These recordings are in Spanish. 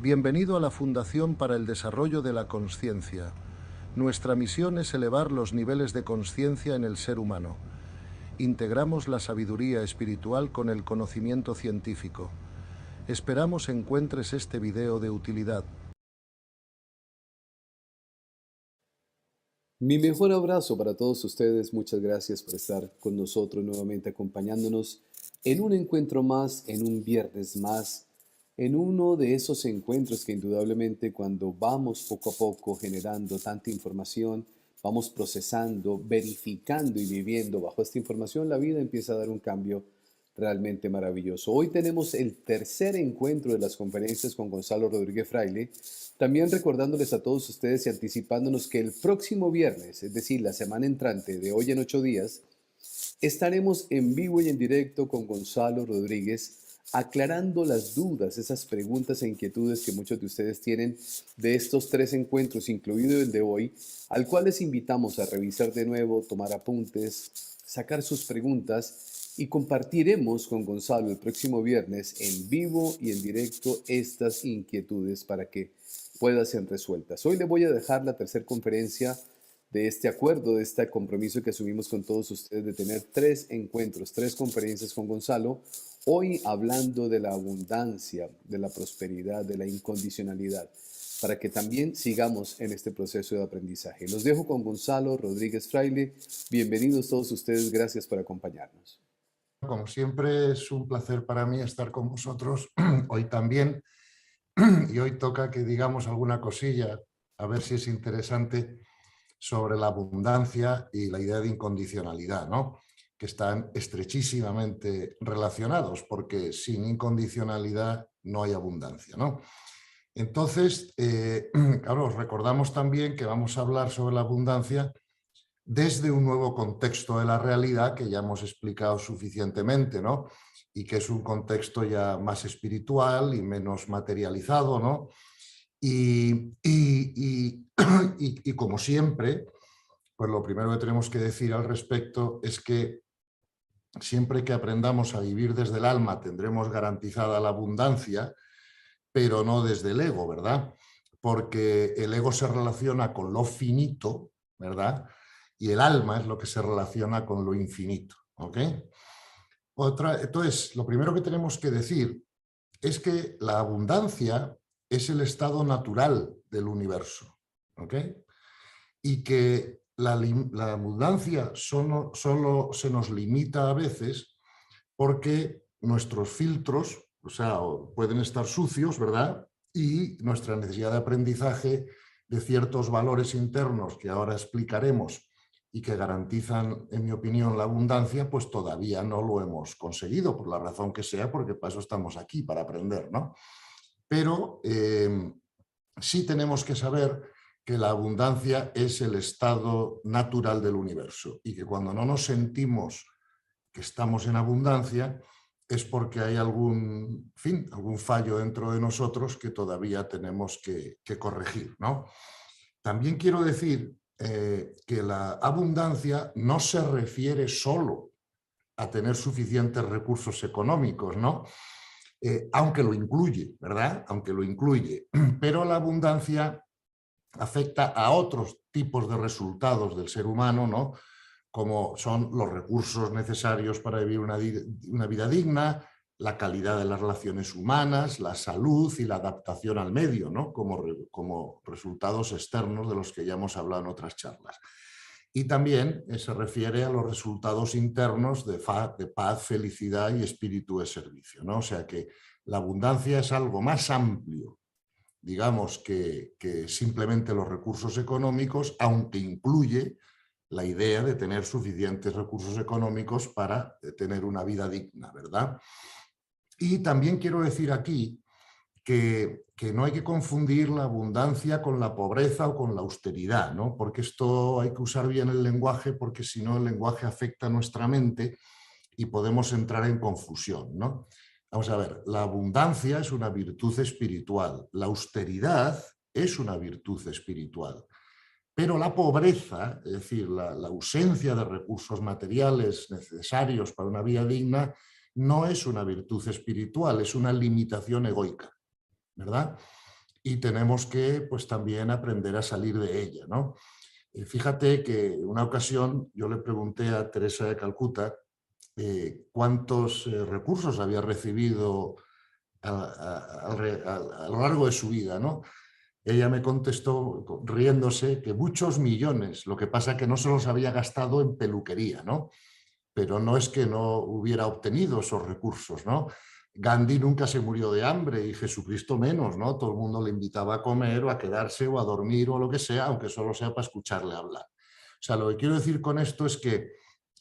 Bienvenido a la Fundación para el Desarrollo de la Consciencia. Nuestra misión es elevar los niveles de consciencia en el ser humano. Integramos la sabiduría espiritual con el conocimiento científico. Esperamos encuentres este video de utilidad. Mi mejor abrazo para todos ustedes. Muchas gracias por estar con nosotros nuevamente acompañándonos en un encuentro más, en un viernes más, en uno de esos encuentros que indudablemente cuando vamos poco a poco generando tanta información, vamos procesando, verificando y viviendo bajo esta información, la vida empieza a dar un cambio realmente maravilloso. Hoy tenemos el tercer encuentro de las conferencias con Gonzalo Rodríguez Fraile, también recordándoles a todos ustedes y anticipándonos que el próximo viernes, es decir, la semana entrante de hoy en 8 días, estaremos en vivo y en directo con Gonzalo Rodríguez aclarando las dudas, esas preguntas e inquietudes que muchos de ustedes tienen de estos tres encuentros, incluido el de hoy, al cual les invitamos a revisar de nuevo, tomar apuntes, sacar sus preguntas y compartiremos con Gonzalo el próximo viernes en vivo y en directo estas inquietudes para que puedan ser resueltas. Hoy le voy a dejar la tercera conferencia de este acuerdo, de este compromiso que asumimos con todos ustedes de tener tres encuentros, tres conferencias con Gonzalo, hoy hablando de la abundancia, de la prosperidad, de la incondicionalidad, para que también sigamos en este proceso de aprendizaje. Los dejo con Gonzalo Rodríguez Fraile. Bienvenidos todos ustedes, gracias por acompañarnos. Como siempre, es un placer para mí estar con vosotros hoy también. Y hoy toca que digamos alguna cosilla, a ver si es interesante, sobre la abundancia y la idea de incondicionalidad, ¿no? Que están estrechísimamente relacionados, porque sin incondicionalidad no hay abundancia, ¿no? Entonces, claro, os recordamos también que vamos a hablar sobre la abundancia desde un nuevo contexto de la realidad que ya hemos explicado suficientemente, ¿no? Y que es un contexto ya más espiritual y menos materializado, ¿no? Y como siempre, pues lo primero que tenemos que decir al respecto es que siempre que aprendamos a vivir desde el alma tendremos garantizada la abundancia, pero no desde el ego, ¿verdad? Porque el ego se relaciona con lo finito, ¿verdad? Y el alma es lo que se relaciona con lo infinito, ¿ok? Entonces, lo primero que tenemos que decir es que la abundancia es el estado natural del universo, ¿ok? Y que la abundancia solo se nos limita a veces porque nuestros filtros, o sea, pueden estar sucios, ¿verdad? Y nuestra necesidad de aprendizaje de ciertos valores internos que ahora explicaremos y que garantizan, en mi opinión, la abundancia, pues todavía no lo hemos conseguido, por la razón que sea, porque para eso estamos aquí, para aprender, ¿no? Pero sí tenemos que saber que la abundancia es el estado natural del universo y que cuando no nos sentimos que estamos en abundancia es porque hay algún fallo dentro de nosotros que todavía tenemos que corregir, ¿no? También quiero decir que la abundancia no se refiere solo a tener suficientes recursos económicos, ¿no? Aunque lo incluye, ¿verdad? Aunque lo incluye. Pero la abundancia afecta a otros tipos de resultados del ser humano, ¿no? Como son los recursos necesarios para vivir una vida digna, la calidad de las relaciones humanas, la salud y la adaptación al medio, ¿no? Como resultados externos de los que ya hemos hablado en otras charlas. Y también se refiere a los resultados internos de paz, felicidad y espíritu de servicio, ¿no? O sea que la abundancia es algo más amplio, digamos, que simplemente los recursos económicos, aunque incluye la idea de tener suficientes recursos económicos para tener una vida digna, ¿verdad? Y también quiero decir aquí que no hay que confundir la abundancia con la pobreza o con la austeridad, ¿no? Porque esto hay que usar bien el lenguaje, porque si no el lenguaje afecta a nuestra mente y podemos entrar en confusión, ¿no? Vamos a ver, la abundancia es una virtud espiritual, la austeridad es una virtud espiritual, pero la pobreza, es decir, la ausencia de recursos materiales necesarios para una vida digna, no es una virtud espiritual, es una limitación egoica, ¿verdad? y tenemos que pues también aprender a salir de ella, ¿no? Fíjate que en una ocasión yo le pregunté a Teresa de Calcuta cuántos recursos había recibido a lo largo de su vida, ¿no? Ella me contestó riéndose que muchos millones, lo que pasa que no se los había gastado en peluquería, ¿no? Pero no es que no hubiera obtenido esos recursos, ¿no? Gandhi nunca se murió de hambre y Jesucristo menos, ¿no? Todo el mundo le invitaba a comer o a quedarse o a dormir o lo que sea, aunque solo sea para escucharle hablar. O sea, lo que quiero decir con esto es que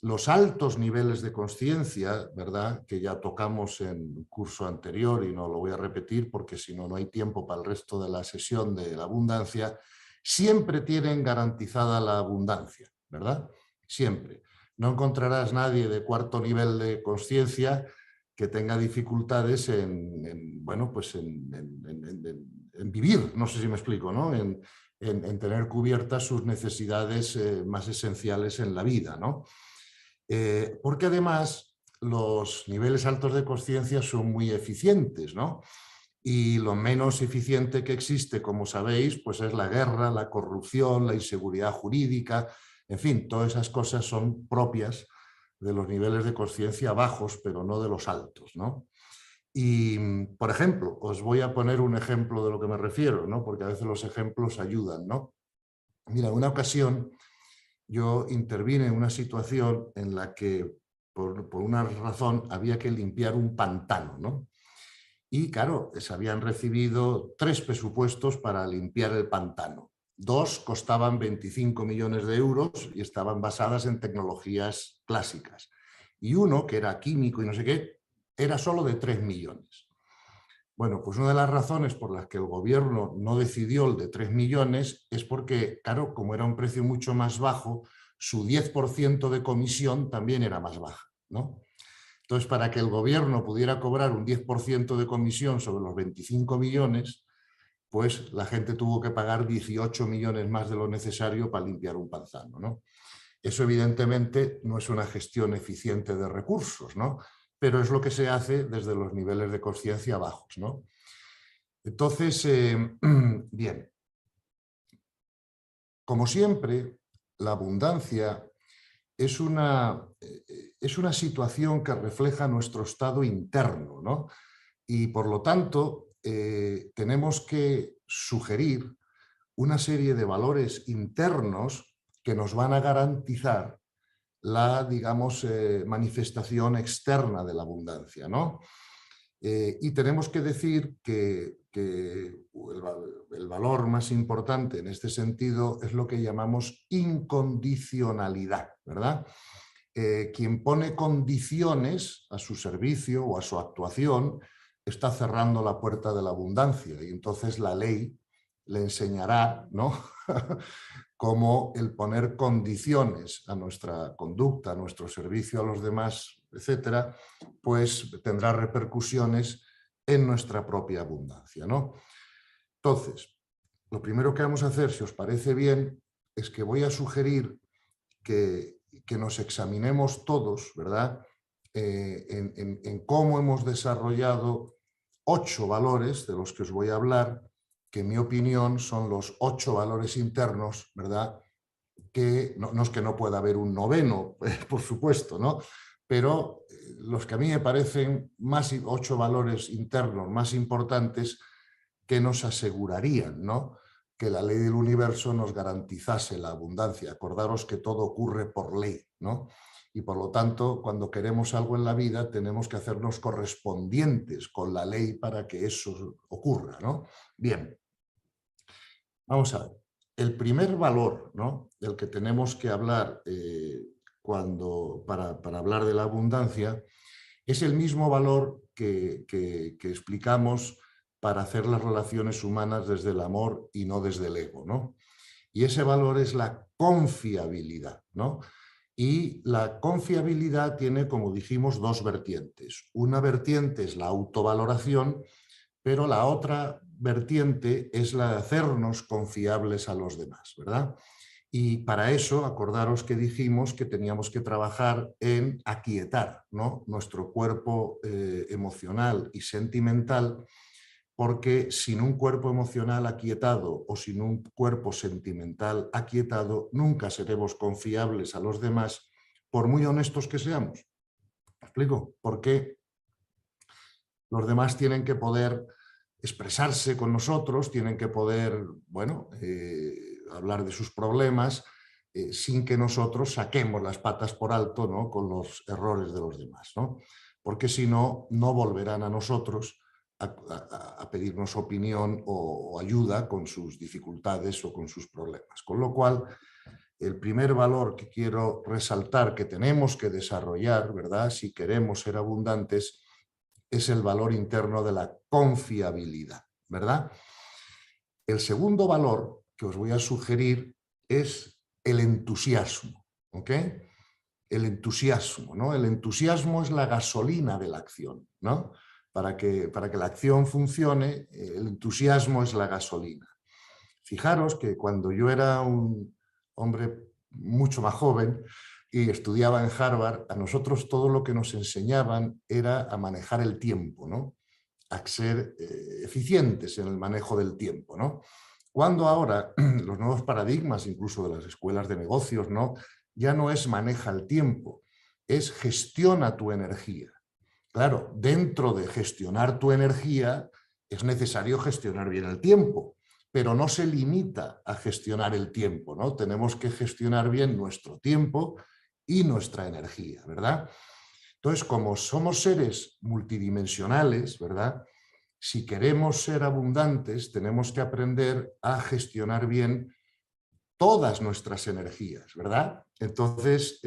los altos niveles de conciencia, ¿verdad?, que ya tocamos en un curso anterior y no lo voy a repetir porque si no, no hay tiempo para el resto de la sesión de la abundancia, siempre tienen garantizada la abundancia, ¿verdad? Siempre. No encontrarás nadie de cuarto nivel de conciencia que tenga dificultades bueno, pues en vivir, no sé si me explico, ¿no? En tener cubiertas sus necesidades más esenciales en la vida, ¿no? Porque además los niveles altos de conciencia son muy eficientes, ¿no? Y lo menos eficiente que existe, como sabéis, pues es la guerra, la corrupción, la inseguridad jurídica, en fin, todas esas cosas son propias de los niveles de conciencia bajos, pero no de los altos, ¿no? Y, por ejemplo, os voy a poner un ejemplo de lo que me refiero, ¿no? Porque a veces los ejemplos ayudan, ¿no? Mira, una ocasión yo intervine en una situación en la que, por una razón, había que limpiar un pantano, ¿no? Y claro, se habían recibido 3 presupuestos para limpiar el pantano. 2 costaban 25 millones de euros y estaban basadas en tecnologías clásicas. Y uno, que era químico y no sé qué, era solo de 3 millones. Bueno, pues una de las razones por las que el gobierno no decidió el de 3 millones es porque, claro, como era un precio mucho más bajo, su 10% de comisión también era más baja, ¿no? Entonces, para que el gobierno pudiera cobrar un 10% de comisión sobre los 25 millones, pues la gente tuvo que pagar 18 millones más de lo necesario para limpiar un pantano, ¿no? Eso evidentemente no es una gestión eficiente de recursos, ¿no? Pero es lo que se hace desde los niveles de conciencia bajos, ¿no? Entonces, bien, como siempre, la abundancia es una situación que refleja nuestro estado interno, ¿no? Y por lo tanto, tenemos que sugerir una serie de valores internos que nos van a garantizar la, digamos, manifestación externa de la abundancia, ¿no? Y tenemos que decir que el valor más importante en este sentido es lo que llamamos incondicionalidad, ¿verdad? Quien pone condiciones a su servicio o a su actuación está cerrando la puerta de la abundancia y entonces la ley le enseñará, ¿no? Cómo el poner condiciones a nuestra conducta, a nuestro servicio a los demás, etcétera, pues tendrá repercusiones en nuestra propia abundancia, ¿no? Entonces, lo primero que vamos a hacer, si os parece bien, es que voy a sugerir que nos examinemos todos, ¿verdad?, en cómo hemos desarrollado 8 valores de los que os voy a hablar, que en mi opinión son los 8 valores internos, ¿verdad?, que no es que no pueda haber un noveno, por supuesto, ¿no?, pero los que a mí me parecen 8 valores internos más importantes que nos asegurarían, ¿no?, que la ley del universo nos garantizase la abundancia. Acordaros que todo ocurre por ley, ¿no? Y por lo tanto, cuando queremos algo en la vida, tenemos que hacernos correspondientes con la ley para que eso ocurra, ¿no? Bien, vamos a ver. El primer valor, ¿no?, del que tenemos que hablar para hablar de la abundancia es el mismo valor que explicamos para hacer las relaciones humanas desde el amor y no desde el ego, ¿no? Y ese valor es la confiabilidad, ¿no? Y la confiabilidad tiene, como dijimos, 2 vertientes. Una vertiente es la autovaloración, pero la otra vertiente es la de hacernos confiables a los demás, ¿verdad? Y para eso, acordaros que dijimos que teníamos que trabajar en aquietar, ¿no?, nuestro cuerpo emocional y sentimental porque sin un cuerpo emocional aquietado o sin un cuerpo sentimental aquietado, nunca seremos confiables a los demás, por muy honestos que seamos. ¿Me explico? Porque los demás tienen que poder expresarse con nosotros, tienen que poder, bueno, hablar de sus problemas, sin que nosotros saquemos las patas por alto, ¿no?, con los errores de los demás, ¿no? Porque si no, no volverán a nosotros a pedirnos opinión o ayuda con sus dificultades o con sus problemas. Con lo cual, el primer valor que quiero resaltar que tenemos que desarrollar, ¿verdad?, si queremos ser abundantes, es el valor interno de la confiabilidad, ¿verdad? El segundo valor que os voy a sugerir es el entusiasmo, ¿ok? El entusiasmo, ¿no? El entusiasmo es la gasolina de la acción, ¿no? Para que la acción funcione, el entusiasmo es la gasolina. Fijaros que cuando yo era un hombre mucho más joven y estudiaba en Harvard, a nosotros todo lo que nos enseñaban era a manejar el tiempo, ¿no?, a ser eficientes en el manejo del tiempo, ¿no? Cuando ahora los nuevos paradigmas, incluso de las escuelas de negocios, ¿no?, ya no es maneja el tiempo, es gestiona tu energía. Claro, dentro de gestionar tu energía es necesario gestionar bien el tiempo, pero no se limita a gestionar el tiempo, ¿no? Tenemos que gestionar bien nuestro tiempo y nuestra energía, ¿verdad? Entonces, como somos seres multidimensionales, ¿verdad?, si queremos ser abundantes, tenemos que aprender a gestionar bien todas nuestras energías, ¿verdad? Entonces,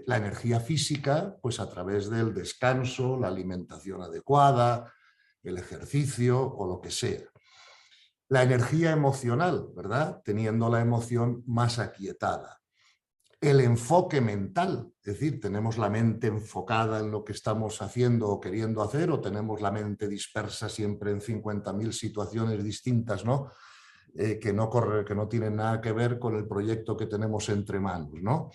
la energía física, pues a través del descanso, la alimentación adecuada, el ejercicio o lo que sea. La energía emocional, ¿verdad?, teniendo la emoción más aquietada. El enfoque mental, es decir, tenemos la mente enfocada en lo que estamos haciendo o queriendo hacer, o tenemos la mente dispersa siempre en 50.000 situaciones distintas, ¿no?, que no tienen nada que ver con el proyecto que tenemos entre manos, ¿no?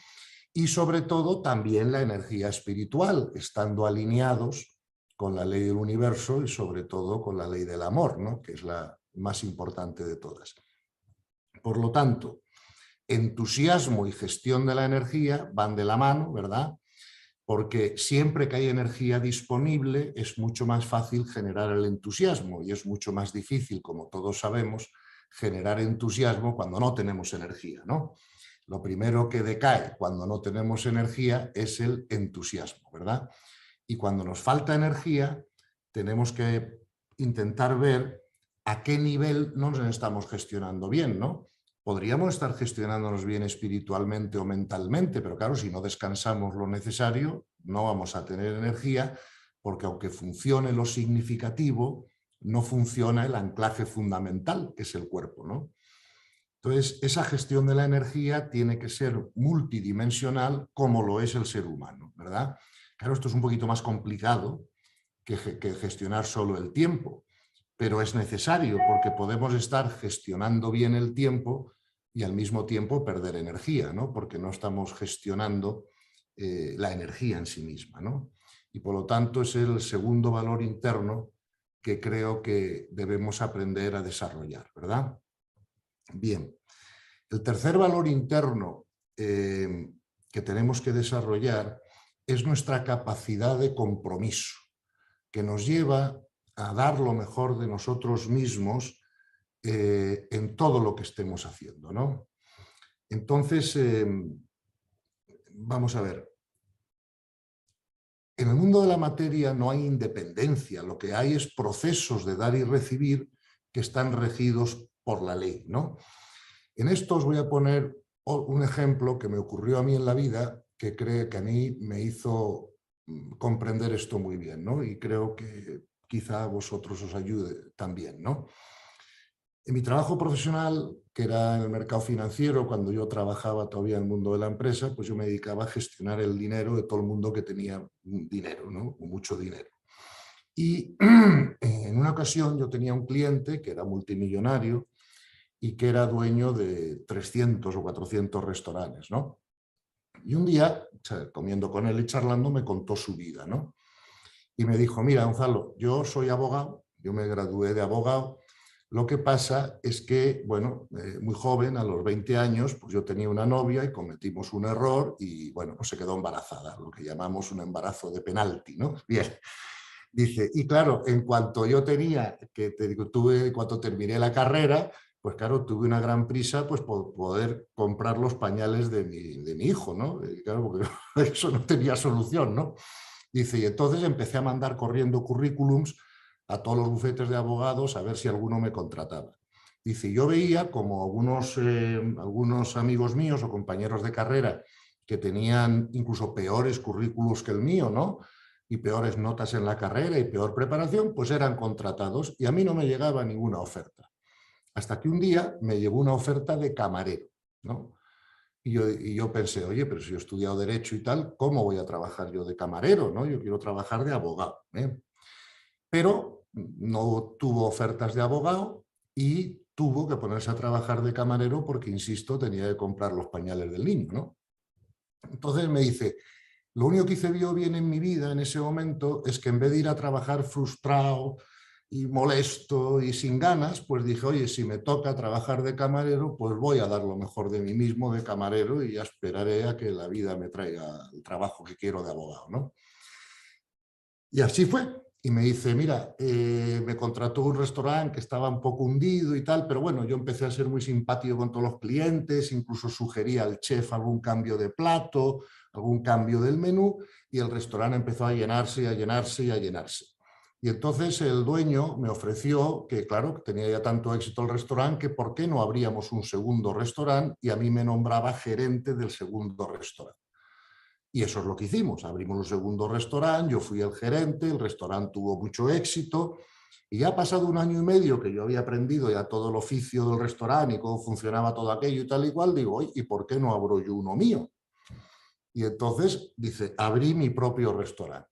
Y sobre todo también la energía espiritual, estando alineados con la ley del universo y sobre todo con la ley del amor, ¿no?, que es la más importante de todas. Por lo tanto, entusiasmo y gestión de la energía van de la mano, ¿verdad? Porque siempre que hay energía disponible es mucho más fácil generar el entusiasmo y es mucho más difícil, como todos sabemos, generar entusiasmo cuando no tenemos energía, ¿no? Lo primero que decae cuando no tenemos energía es el entusiasmo, ¿verdad? Y cuando nos falta energía, tenemos que intentar ver a qué nivel no nos estamos gestionando bien, ¿no? Podríamos estar gestionándonos bien espiritualmente o mentalmente, pero claro, si no descansamos lo necesario, no vamos a tener energía, porque aunque funcione lo significativo, no funciona el anclaje fundamental, que es el cuerpo, ¿no? Entonces, esa gestión de la energía tiene que ser multidimensional, como lo es el ser humano, ¿verdad? Claro, esto es un poquito más complicado que gestionar solo el tiempo, pero es necesario porque podemos estar gestionando bien el tiempo y al mismo tiempo perder energía, ¿no?, porque no estamos gestionando la energía en sí misma, ¿no? Y por lo tanto es el segundo valor interno que creo que debemos aprender a desarrollar, ¿verdad? Bien, el tercer valor interno que tenemos que desarrollar es nuestra capacidad de compromiso, que nos lleva a dar lo mejor de nosotros mismos en todo lo que estemos haciendo, ¿no? Entonces, vamos a ver, en el mundo de la materia no hay independencia, lo que hay es procesos de dar y recibir que están regidos por la ley, ¿no? En esto os voy a poner un ejemplo que me ocurrió a mí en la vida, que creo que a mí me hizo comprender esto muy bien, ¿no? Y creo que quizá a vosotros os ayude también, ¿no? En mi trabajo profesional, que era en el mercado financiero, cuando yo trabajaba todavía en el mundo de la empresa, pues yo me dedicaba a gestionar el dinero de todo el mundo que tenía dinero, ¿no?, o mucho dinero. Y en una ocasión yo tenía un cliente que era multimillonario y que era dueño de 300 o 400 restaurantes, ¿no? Y un día, comiendo con él y charlando, me contó su vida, ¿no? Y me dijo, mira, Gonzalo, yo soy abogado, yo me gradué de abogado. Lo que pasa es que, bueno, muy joven, a los 20 años, pues yo tenía una novia y cometimos un error y, bueno, pues se quedó embarazada, lo que llamamos un embarazo de penalti, ¿no? Bien. Dice, y claro, en cuanto yo tenía, que te digo, tuve, cuando terminé la carrera, pues claro, tuve una gran prisa pues por poder comprar los pañales de mi hijo, ¿no? Y claro, porque eso no tenía solución, ¿no? Dice, y entonces empecé a mandar corriendo currículums a todos los bufetes de abogados a ver si alguno me contrataba. Dice, yo veía como algunos amigos míos o compañeros de carrera que tenían incluso peores currículos que el mío, ¿no? Y peores notas en la carrera y peor preparación, pues eran contratados y a mí no me llegaba ninguna oferta. Hasta que un día me llegó una oferta de camarero, ¿no? Y yo pensé, oye, pero si yo he estudiado Derecho y tal, ¿cómo voy a trabajar yo de camarero, ¿no? Yo quiero trabajar de abogado, ¿eh? Pero no tuvo ofertas de abogado y tuvo que ponerse a trabajar de camarero porque, insisto, tenía que comprar los pañales del niño, ¿no? Entonces me dice, lo único que hice yo bien en mi vida en ese momento es que en vez de ir a trabajar frustrado y molesto y sin ganas, pues dije, oye, si me toca trabajar de camarero, pues voy a dar lo mejor de mí mismo de camarero y ya esperaré a que la vida me traiga el trabajo que quiero de abogado, ¿no? Y así fue. Y me dice, mira, me contrató un restaurante que estaba un poco hundido y tal, pero bueno, yo empecé a ser muy simpático con todos los clientes, incluso sugería al chef algún cambio de plato, algún cambio del menú, y el restaurante empezó a llenarse y a llenarse y a llenarse. Y entonces el dueño me ofreció que, claro, que tenía ya tanto éxito el restaurante, que por qué no abríamos un segundo restaurante, y a mí me nombraba gerente del segundo restaurante. Y eso es lo que hicimos, abrimos un segundo restaurante, yo fui el gerente, el restaurante tuvo mucho éxito y ya ha pasado 1 año y medio que yo había aprendido ya todo el oficio del restaurante y cómo funcionaba todo aquello y tal y cual, digo, ¿y por qué no abro yo uno mío? Y entonces, dice, abrí mi propio restaurante.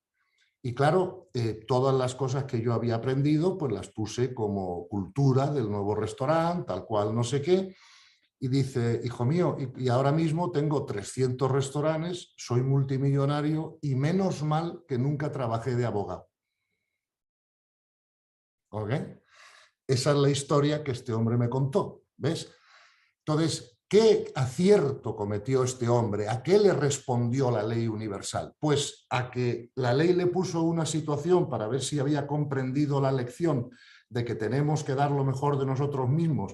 Y claro, todas las cosas que yo había aprendido, pues las puse como cultura del nuevo restaurante, tal cual, no sé qué. Y dice, hijo mío, y ahora mismo tengo 300 restaurantes, soy multimillonario y menos mal que nunca trabajé de abogado. ¿Ok? Esa es la historia que este hombre me contó, ¿ves? Entonces, ¿qué acierto cometió este hombre? ¿A qué le respondió la ley universal? Pues a que la ley le puso una situación para ver si había comprendido la lección de que tenemos que dar lo mejor de nosotros mismos,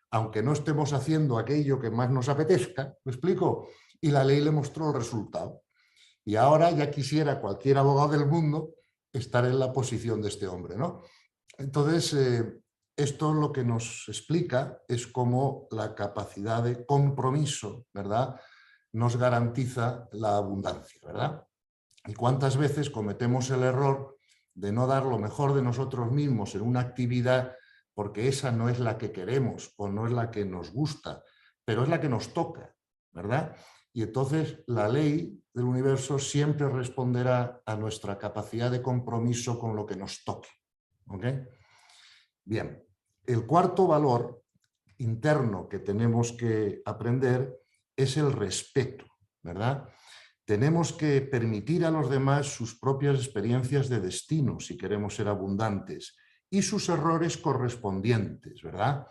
aunque no estemos haciendo aquello que más nos apetezca, ¿me explico? Y la ley le mostró el resultado. Y ahora ya quisiera cualquier abogado del mundo estar en la posición de este hombre, ¿no? Entonces, esto lo que nos explica es cómo la capacidad de compromiso, ¿verdad?, nos garantiza la abundancia, ¿verdad? Y cuántas veces cometemos el error de no dar lo mejor de nosotros mismos en una actividad porque esa no es la que queremos o no es la que nos gusta, pero es la que nos toca, ¿verdad? Y entonces la ley del universo siempre responderá a nuestra capacidad de compromiso con lo que nos toque, ¿ok? Bien, el cuarto valor interno que tenemos que aprender es el respeto, ¿verdad? Tenemos que permitir a los demás sus propias experiencias de destino si queremos ser abundantes y sus errores correspondientes, ¿verdad?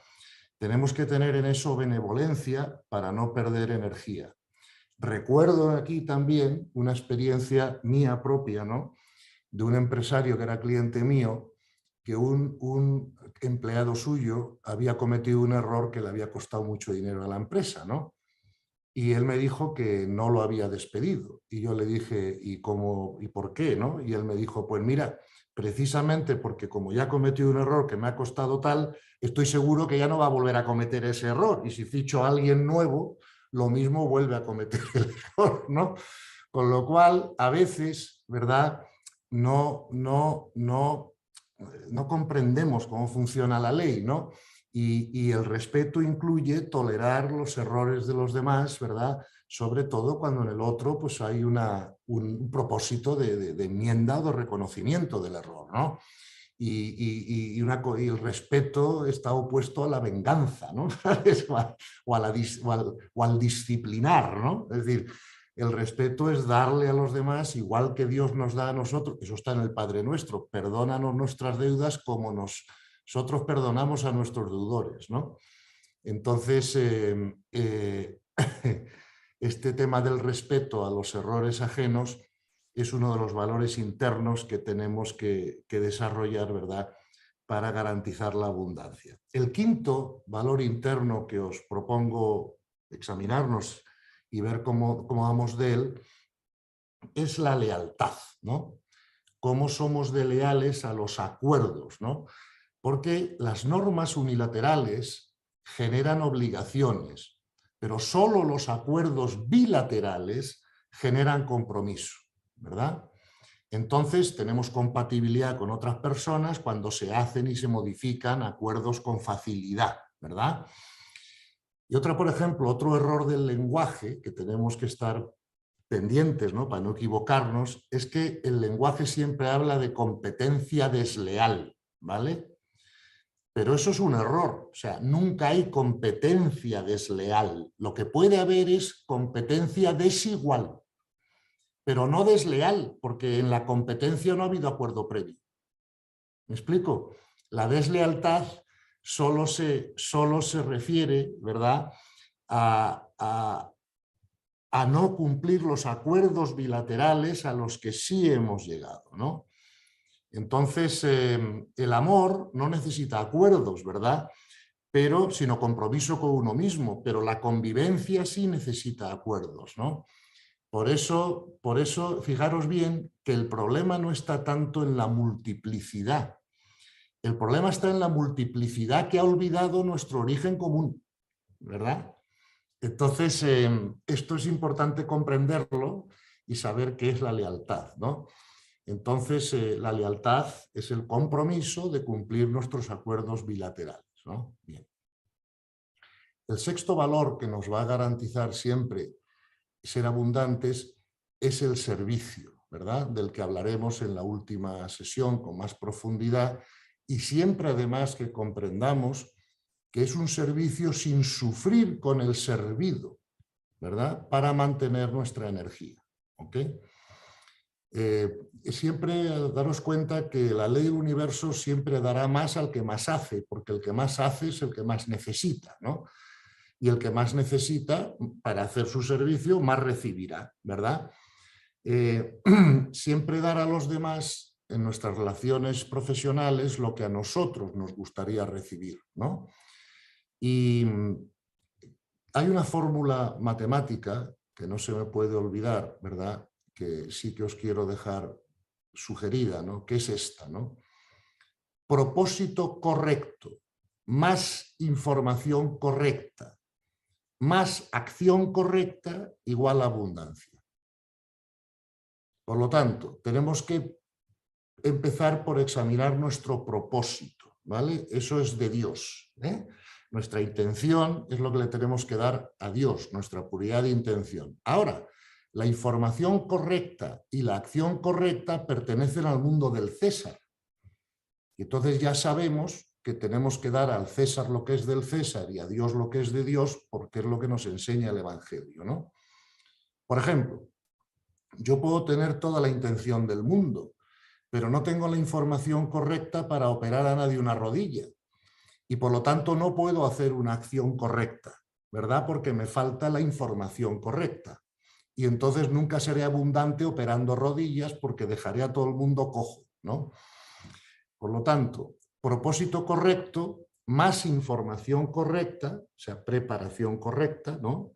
Tenemos que tener en eso benevolencia para no perder energía. Recuerdo aquí también una experiencia mía propia, ¿no?, de un empresario que era cliente mío, que un empleado suyo había cometido un error que le había costado mucho dinero a la empresa, ¿no? Y él me dijo que no lo había despedido. Y yo le dije, ¿y cómo, y por qué, no? Y él me dijo, pues mira, precisamente porque como ya ha cometido un error que me ha costado tal, estoy seguro que ya no va a volver a cometer ese error. Y si ficho a alguien nuevo, lo mismo vuelve a cometer el error, ¿no? Con lo cual, a veces, ¿verdad?, no comprendemos cómo funciona la ley, ¿no? Y el respeto incluye tolerar los errores de los demás, ¿verdad? Sobre todo cuando en el otro pues, hay un propósito de enmienda o de reconocimiento del error, ¿no? Y el respeto está opuesto a la venganza, ¿no? o al disciplinar, ¿no? Es decir, El respeto es darle a los demás igual que Dios nos da a nosotros. Eso está en el Padre Nuestro. Perdónanos nuestras deudas como nosotros perdonamos a nuestros deudores, ¿no? Entonces, este tema del respeto a los errores ajenos es uno de los valores internos que tenemos que desarrollar, ¿verdad?, para garantizar la abundancia. El quinto valor interno que os propongo examinarnos y ver cómo vamos de él es la lealtad, ¿no? Cómo somos de leales a los acuerdos, ¿no? Porque las normas unilaterales generan obligaciones, pero solo los acuerdos bilaterales generan compromiso, ¿verdad? Entonces tenemos compatibilidad con otras personas cuando se hacen y se modifican acuerdos con facilidad, ¿verdad? Y por ejemplo, otro error del lenguaje que tenemos que estar pendientes, ¿no?, para no equivocarnos, es que el lenguaje siempre habla de competencia desleal, ¿vale? Pero eso es un error, o sea, nunca hay competencia desleal. Lo que puede haber es competencia desigual, pero no desleal, porque en la competencia no ha habido acuerdo previo. ¿Me explico? La deslealtad solo se refiere, ¿verdad?, a no cumplir los acuerdos bilaterales a los que sí hemos llegado, ¿no? Entonces, el amor no necesita acuerdos, ¿verdad?, pero, sino compromiso con uno mismo, pero la convivencia sí necesita acuerdos, ¿no? Por eso, fijaros bien que el problema no está tanto en la multiplicidad. El problema está en la multiplicidad que ha olvidado nuestro origen común, ¿verdad? Entonces, esto es importante comprenderlo y saber qué es la lealtad, ¿no? Entonces, la lealtad es el compromiso de cumplir nuestros acuerdos bilaterales, ¿no? Bien. El sexto valor que nos va a garantizar siempre ser abundantes es el servicio, ¿verdad?, del que hablaremos en la última sesión con más profundidad, y siempre además que comprendamos que es un servicio sin sufrir con el servido, ¿verdad?, para mantener nuestra energía, ¿ok? Siempre daros cuenta que la ley del universo siempre dará más al que más hace, porque el que más hace es el que más necesita, ¿no? Y el que más necesita para hacer su servicio, más recibirá, ¿verdad? Siempre dar a los demás en nuestras relaciones profesionales lo que a nosotros nos gustaría recibir, ¿no? Y hay una fórmula matemática que no se me puede olvidar, ¿verdad?, que sí que os quiero dejar sugerida, ¿no?, que es esta, ¿no? Propósito correcto, más información correcta, más acción correcta igual a abundancia. Por lo tanto, tenemos que empezar por examinar nuestro propósito, ¿vale? Eso es de Dios, ¿eh? Nuestra intención es lo que le tenemos que dar a Dios, nuestra puridad de intención. Ahora, la información correcta y la acción correcta pertenecen al mundo del César. Y entonces ya sabemos que tenemos que dar al César lo que es del César y a Dios lo que es de Dios, porque es lo que nos enseña el Evangelio, ¿no? Por ejemplo, yo puedo tener toda la intención del mundo, pero no tengo la información correcta para operar a nadie una rodilla. Y por lo tanto no puedo hacer una acción correcta, ¿verdad? Porque me falta la información correcta. Y entonces nunca seré abundante operando rodillas porque dejaré a todo el mundo cojo, ¿no? Por lo tanto, propósito correcto, más información correcta, o sea, preparación correcta, ¿no?,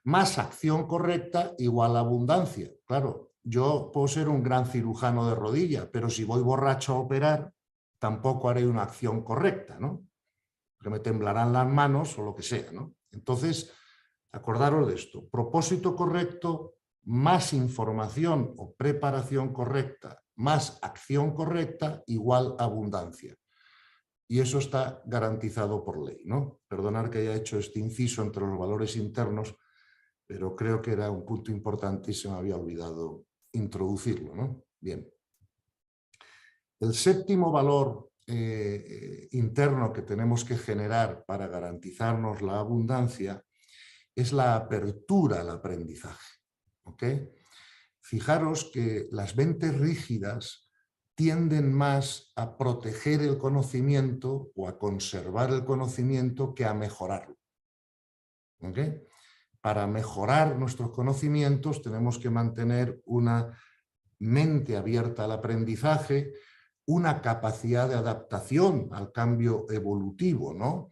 más acción correcta igual a abundancia. Claro, yo puedo ser un gran cirujano de rodilla, pero si voy borracho a operar, tampoco haré una acción correcta, ¿no?, que me temblarán las manos o lo que sea, ¿no? Entonces, acordaros de esto. Propósito correcto, más información o preparación correcta, más acción correcta, igual abundancia. Y eso está garantizado por ley, ¿no? Perdonad que haya hecho este inciso entre los valores internos, pero creo que era un punto importante y se me había olvidado introducirlo, ¿no? Bien. El séptimo valor interno que tenemos que generar para garantizarnos la abundancia es la apertura al aprendizaje, ¿ok? Fijaros que las mentes rígidas tienden más a proteger el conocimiento o a conservar el conocimiento que a mejorarlo, ¿ok? Para mejorar nuestros conocimientos tenemos que mantener una mente abierta al aprendizaje, una capacidad de adaptación al cambio evolutivo, ¿no?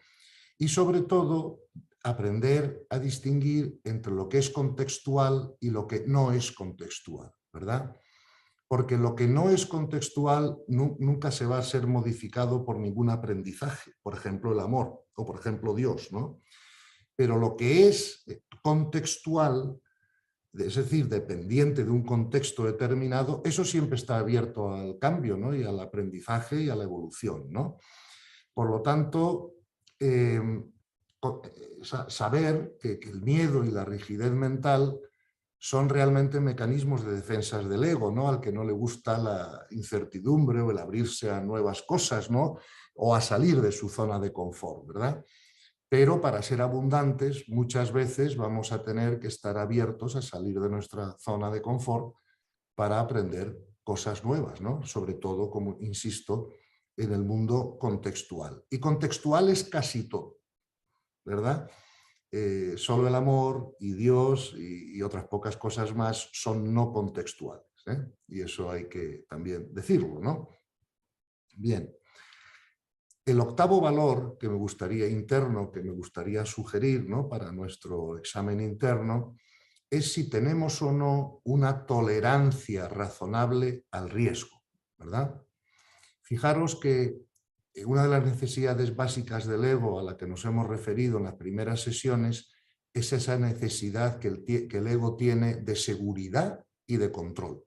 Y sobre todo, aprender a distinguir entre lo que es contextual y lo que no es contextual, ¿verdad? Porque lo que no es contextual nunca se va a ser modificado por ningún aprendizaje, por ejemplo, el amor o por ejemplo Dios, ¿no? Pero lo que es contextual, es decir, dependiente de un contexto determinado, eso siempre está abierto al cambio, ¿no? Y al aprendizaje y a la evolución, ¿no? Por lo tanto, saber que el miedo y la rigidez mental son realmente mecanismos de defensas del ego, ¿no? Al que no le gusta la incertidumbre o el abrirse a nuevas cosas, ¿no? O a salir de su zona de confort, ¿verdad? Pero para ser abundantes muchas veces vamos a tener que estar abiertos a salir de nuestra zona de confort para aprender cosas nuevas, ¿no? Sobre todo, como insisto, en el mundo contextual. Y contextual es casi todo, ¿verdad? Solo el amor y Dios y otras pocas cosas más son no contextuales, ¿eh? Y eso hay que también decirlo, ¿no? Bien. El octavo valor que me gustaría interno, que me gustaría sugerir, ¿no? Para nuestro examen interno, es si tenemos o no una tolerancia razonable al riesgo, ¿verdad? Fijaros que una de las necesidades básicas del ego a la que nos hemos referido en las primeras sesiones es esa necesidad que el ego tiene de seguridad y de control.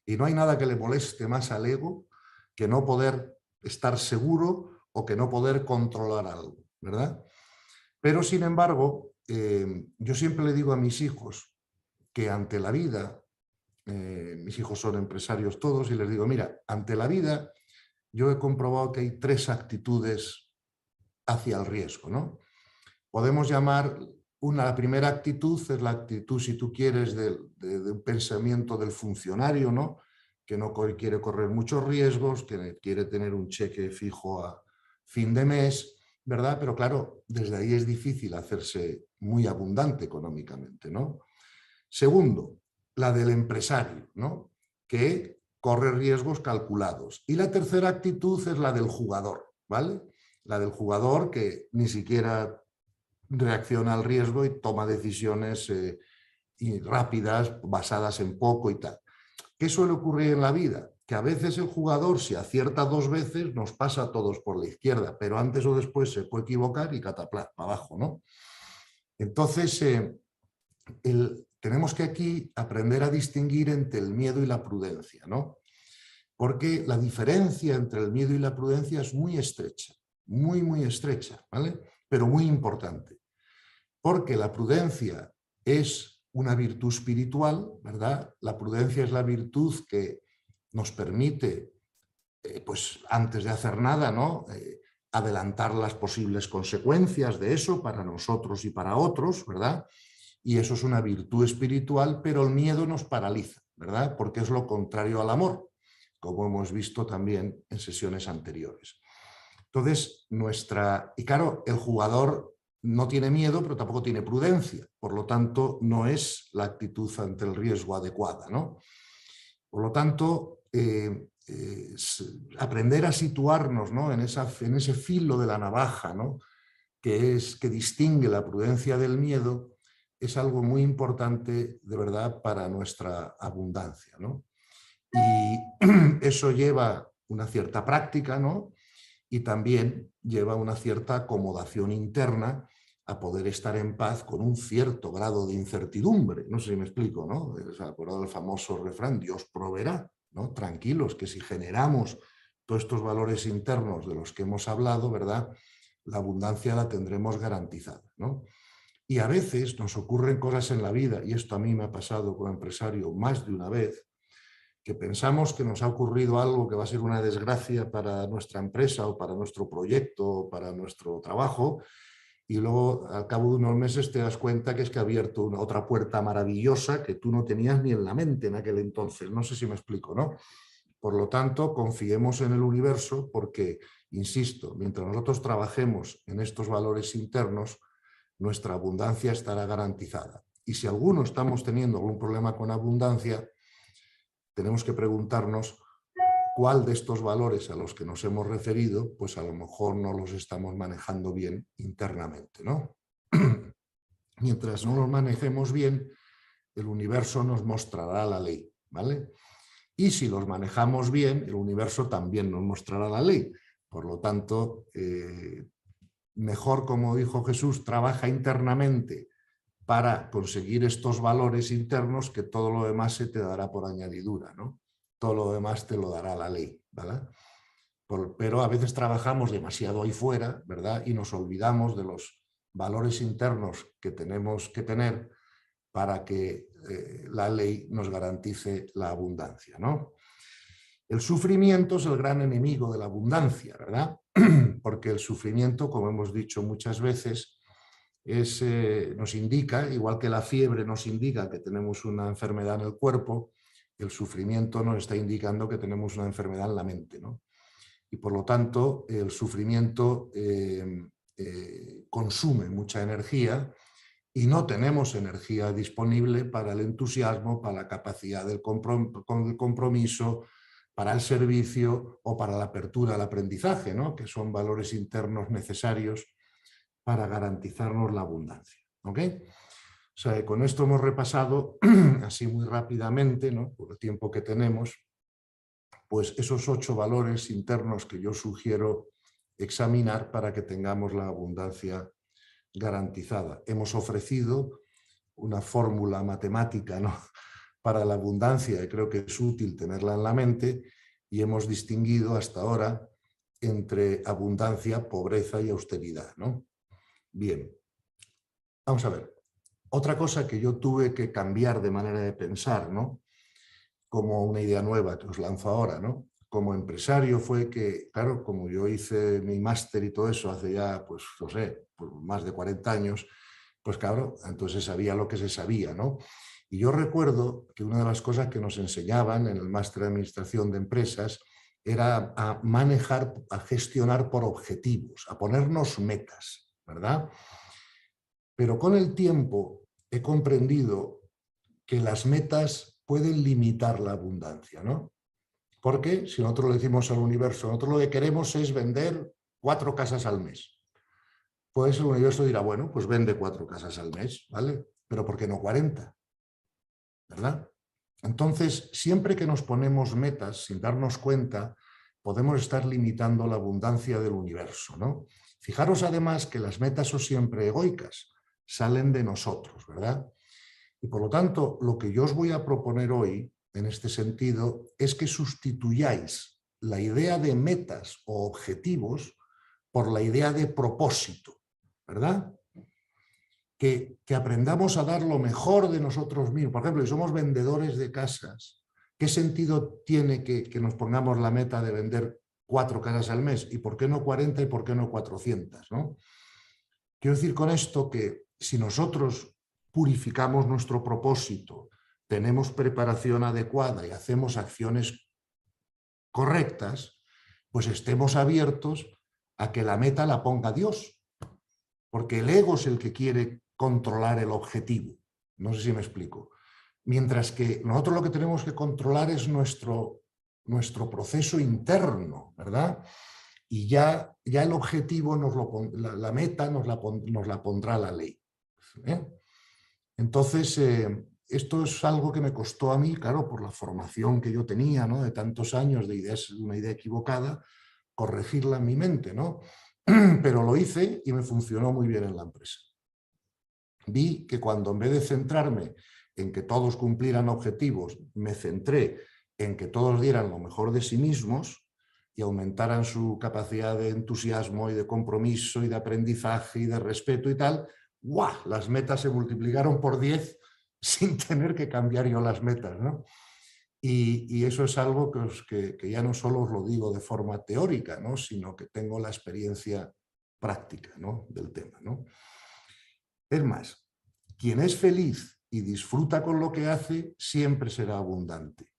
Y no hay nada que le moleste más al ego que no poder estar seguro o que no poder controlar algo, ¿verdad? Pero, sin embargo, yo siempre le digo a mis hijos que ante la vida, mis hijos son empresarios todos, y les digo, mira, ante la vida yo he comprobado que hay tres actitudes hacia el riesgo, ¿no? Podemos llamar la primera actitud, es la actitud, si tú quieres, de un pensamiento del funcionario, ¿no? Que no quiere correr muchos riesgos, que quiere tener un cheque fijo a fin de mes, ¿verdad? Pero claro, desde ahí es difícil hacerse muy abundante económicamente, ¿no? Segundo, la del empresario, ¿no? Que corre riesgos calculados. Y la tercera actitud es la del jugador, ¿vale? La del jugador que ni siquiera reacciona al riesgo y toma decisiones rápidas, basadas en poco y tal. ¿Qué suele ocurrir en la vida? Que a veces el jugador, si acierta dos veces, nos pasa a todos por la izquierda, pero antes o después se puede equivocar y cataplá, para abajo, ¿no? Entonces, tenemos que aquí aprender a distinguir entre el miedo y la prudencia, ¿no? Porque la diferencia entre el miedo y la prudencia es muy estrecha, muy estrecha, ¿vale? Pero muy importante. Porque la prudencia es una virtud espiritual, ¿verdad? La prudencia es la virtud que nos permite, pues antes de hacer nada, ¿no? Adelantar las posibles consecuencias de eso para nosotros y para otros, ¿verdad? Y eso es una virtud espiritual, pero el miedo nos paraliza, ¿verdad? Porque es lo contrario al amor, como hemos visto también en sesiones anteriores. Entonces, y claro, el jugador no tiene miedo, pero tampoco tiene prudencia, por lo tanto, no es la actitud ante el riesgo adecuada, ¿no? Por lo tanto, aprender a situarnos, ¿no? en ese filo de la navaja, ¿no? que distingue la prudencia del miedo, es algo muy importante, de verdad, para nuestra abundancia, ¿no? Y eso lleva una cierta práctica, ¿no? Y también lleva una cierta acomodación interna a poder estar en paz con un cierto grado de incertidumbre. No sé si me explico, ¿no? ¿Se acuerdan del famoso refrán? Dios proveerá, ¿no? Tranquilos, que si generamos todos estos valores internos de los que hemos hablado, ¿verdad? La abundancia la tendremos garantizada, ¿no? Y a veces nos ocurren cosas en la vida, y esto a mí me ha pasado como empresario más de una vez, que pensamos que nos ha ocurrido algo que va a ser una desgracia para nuestra empresa o para nuestro proyecto o para nuestro trabajo, y luego al cabo de unos meses te das cuenta que es que ha abierto otra puerta maravillosa que tú no tenías ni en la mente en aquel entonces. No sé si me explico, ¿no? Por lo tanto, confiemos en el universo porque, insisto, mientras nosotros trabajemos en estos valores internos, nuestra abundancia estará garantizada. Y si alguno estamos teniendo algún problema con abundancia, tenemos que preguntarnos cuál de estos valores a los que nos hemos referido, pues a lo mejor no los estamos manejando bien internamente, ¿no? Mientras no los manejemos bien, el universo nos mostrará la ley, ¿vale? Y si los manejamos bien, el universo también nos mostrará la ley. Por lo tanto, mejor, como dijo Jesús, trabaja internamente para conseguir estos valores internos, que todo lo demás se te dará por añadidura, ¿no? Todo lo demás te lo dará la ley, ¿vale? Pero a veces trabajamos demasiado ahí fuera, ¿verdad? Y nos olvidamos de los valores internos que tenemos que tener para que la ley nos garantice la abundancia, ¿no? El sufrimiento es el gran enemigo de la abundancia, ¿verdad? Porque el sufrimiento, como hemos dicho muchas veces, nos indica, igual que la fiebre nos indica que tenemos una enfermedad en el cuerpo, el sufrimiento nos está indicando que tenemos una enfermedad en la mente, ¿no? Y por lo tanto, el sufrimiento consume mucha energía y no tenemos energía disponible para el entusiasmo, para la capacidad del compromiso, para el servicio o para la apertura al aprendizaje, ¿no? Que son valores internos necesarios para garantizarnos la abundancia, ¿ok? O sea, con esto hemos repasado así muy rápidamente, ¿no? Por el tiempo que tenemos, pues esos 8 valores internos que yo sugiero examinar para que tengamos la abundancia garantizada. Hemos ofrecido una fórmula matemática, ¿no?, para la abundancia, y creo que es útil tenerla en la mente, y hemos distinguido hasta ahora entre abundancia, pobreza y austeridad, ¿no? Bien, vamos a ver. Otra cosa que yo tuve que cambiar de manera de pensar, ¿no?, como una idea nueva que os lanzo ahora, ¿no?, como empresario, fue que, claro, como yo hice mi máster y todo eso hace ya, pues, no sé, pues más de 40 años, pues claro, entonces sabía lo que se sabía, ¿no? Y yo recuerdo que una de las cosas que nos enseñaban en el máster de administración de empresas era a manejar, a gestionar por objetivos, a ponernos metas, ¿verdad? Pero con el tiempo he comprendido que las metas pueden limitar la abundancia, ¿no? Porque si nosotros le decimos al universo, nosotros lo que queremos es vender 4 casas al mes, pues el universo dirá, bueno, pues vende 4 casas al mes, ¿vale? Pero ¿por qué no 40? ¿Verdad? Entonces, siempre que nos ponemos metas sin darnos cuenta, podemos estar limitando la abundancia del universo, ¿no? Fijaros además que las metas son siempre egoicas, salen de nosotros, ¿verdad? Y por lo tanto, lo que yo os voy a proponer hoy, en este sentido, es que sustituyáis la idea de metas o objetivos por la idea de propósito, ¿verdad? Que aprendamos a dar lo mejor de nosotros mismos. Por ejemplo, si somos vendedores de casas, ¿qué sentido tiene que nos pongamos la meta de vender 4 casas al mes? ¿Y por qué no 40 y por qué no 400? ¿No? Quiero decir con esto que si nosotros purificamos nuestro propósito, tenemos preparación adecuada y hacemos acciones correctas, pues estemos abiertos a que la meta la ponga Dios, porque el ego es el que quiere controlar el objetivo. No sé si me explico. Mientras que nosotros lo que tenemos que controlar es nuestro proceso interno, ¿verdad? Y ya el objetivo, la meta nos la pondrá la ley. ¿Eh? Entonces, esto es algo que me costó a mí, claro, por la formación que yo tenía, ¿no?, de tantos años de una idea equivocada, corregirla en mi mente, ¿no? Pero lo hice y me funcionó muy bien en la empresa. Vi que cuando en vez de centrarme en que todos cumplieran objetivos, me centré en que todos dieran lo mejor de sí mismos y aumentaran su capacidad de entusiasmo y de compromiso y de aprendizaje y de respeto y tal, ¡guau!, las metas se multiplicaron por 10 sin tener que cambiar yo las metas, ¿no? Y eso es algo que ya no solo os lo digo de forma teórica, ¿no?, sino que tengo la experiencia práctica, ¿no?, del tema, ¿no? Es más, quien es feliz y disfruta con lo que hace, siempre será abundante,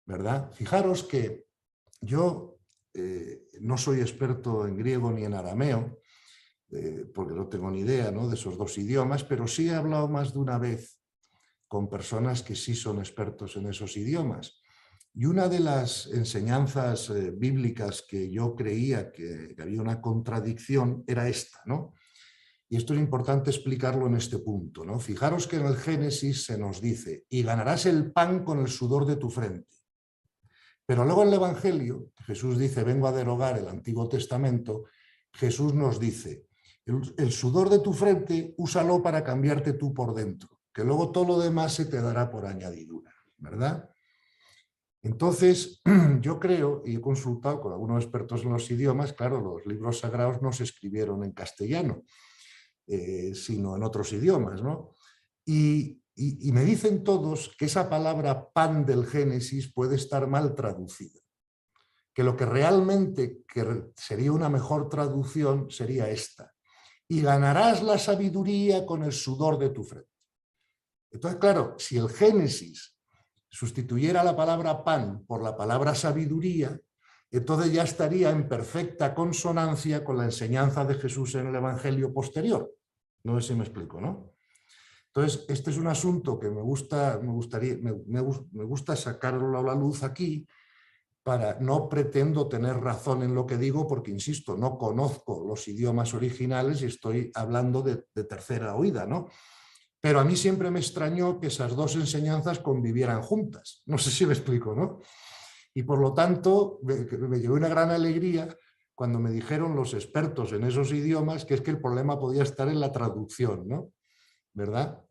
¿verdad? Fijaros que yo no soy experto en griego ni en arameo, porque no tengo ni idea, ¿no?, de esos dos idiomas, pero sí he hablado más de una vez con personas que sí son expertos en esos idiomas. Y una de las enseñanzas bíblicas que yo creía que había una contradicción era esta, ¿no? Y esto es importante explicarlo en este punto, ¿no? Fijaros que en el Génesis se nos dice: y ganarás el pan con el sudor de tu frente. Pero luego en el Evangelio, Jesús dice: vengo a derogar el Antiguo Testamento. Jesús nos dice: el sudor de tu frente, úsalo para cambiarte tú por dentro, que luego todo lo demás se te dará por añadidura, ¿verdad? Entonces, yo creo, y he consultado con algunos expertos en los idiomas, claro, los libros sagrados no se escribieron en castellano, sino en otros idiomas, ¿no? Y me dicen todos que esa palabra pan del Génesis puede estar mal traducida, que lo que realmente sería una mejor traducción sería esta: y ganarás la sabiduría con el sudor de tu frente. Entonces, claro, si el Génesis sustituyera la palabra pan por la palabra sabiduría, entonces ya estaría en perfecta consonancia con la enseñanza de Jesús en el Evangelio posterior. No sé si me explico, ¿no? Entonces, este es un asunto que me gusta sacarlo a la luz aquí. No pretendo tener razón en lo que digo, porque, insisto, no conozco los idiomas originales y estoy hablando de tercera oída, ¿no? Pero a mí siempre me extrañó que esas dos enseñanzas convivieran juntas. No sé si me explico, ¿no? Y por lo tanto, me llevó una gran alegría cuando me dijeron los expertos en esos idiomas que es que el problema podía estar en la traducción, ¿no? ¿Verdad?